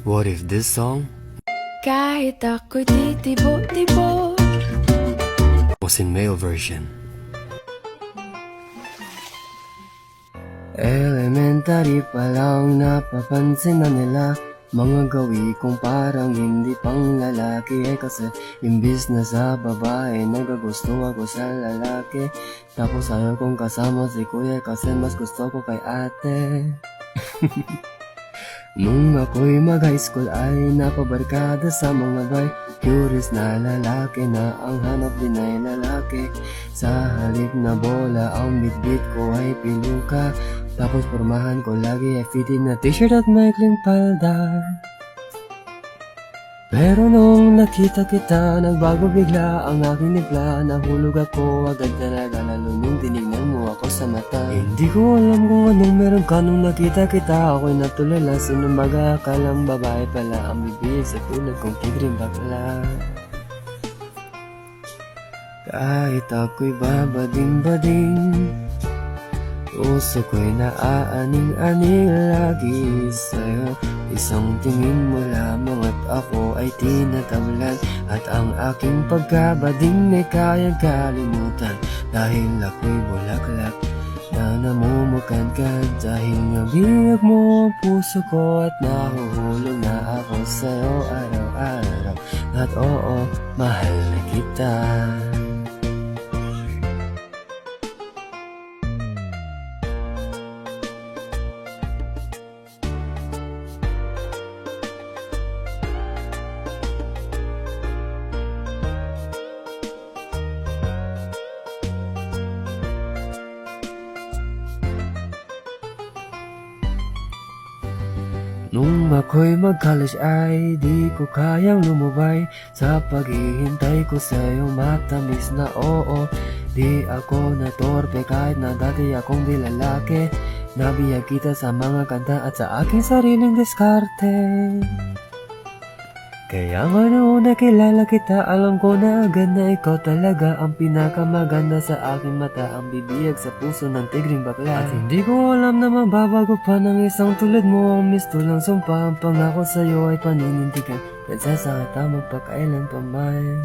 What if this song Kahit ako'y titibo-tibo was in male version? Elementary pa lang napapansin na nila mga gawi kong parang hindi pang lalaki. Kasi imbis na sa babae nagagusto ako sa lalaki. Tapos ayaw kong kasama si kuya kasi mas gusto ko kay ate. Nung ako'y mag-high school ay napabarkada sa mga bay. Curious na lalaki na ang hanap din ay lalaki. Sa halip na bola ang bitbit ko ay piluka. Tapos pormahan ko lagi ay fitted na t-shirt at maikling palda. Pero nung nakita kita, nagbago bigla ang aking nipla. Nahulog ako agad talaga, lalo nung tinignan mo ako sa mata. Hindi ko alam kung anong meron ka nung nakita kita. Ako'y natulala, sino mag-aakalang babae pala ang bibig sa tulad kong tigring bakla. Kahit ako'y babading-bading, puso ko'y naaaning-aning lagi sa'yo. Isang tingin mo lamang at ako ay tinatablan. At ang aking pagkabading ay kayang kalimutan. Dahil ako'y bulaklak na namumukadkad. Dahil nabiyag mo ang puso ko at nahuhulog na ako sa'yo araw-araw. At oo, mahal na kita. Nung ako'y mag-college ay di ko kayang lumubay sa paghihintay ko sa'yo matamis na oo. Di ako natorpe kahit na dati akong di lalaki. Nabiyag kita sa mga kanta at sa aking sariling diskarte. Kaya nga noon nakilala kita, alam ko na agad na ikaw talaga ang pinakamaganda sa aking mata. Ang bibiyag sa puso ng tigring bakla. At hindi ko alam na mababago pa ng isang tulad mo. Ang misto lang sumpa, ang pangako sa'yo ay paninindigan. Nagsasaka ta magpakailan pa man.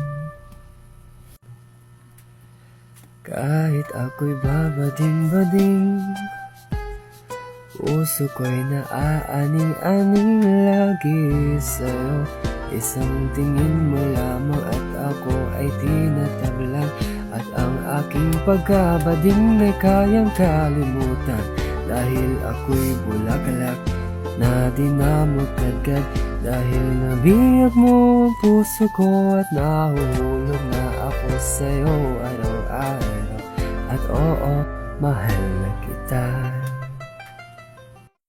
Kahit ako'y babading-bading, puso ko'y naaaning-aning lagi sa'yo. Isang tingin mo lamang at ako ay tinatablan. At ang aking pagkabading ay kayang kalimutan. Dahil ako'y bulaklak na di namukadkad. Dahil nabiyag mo ang puso ko at nahuhulog na ako sa'yo araw-araw. At oo, mahal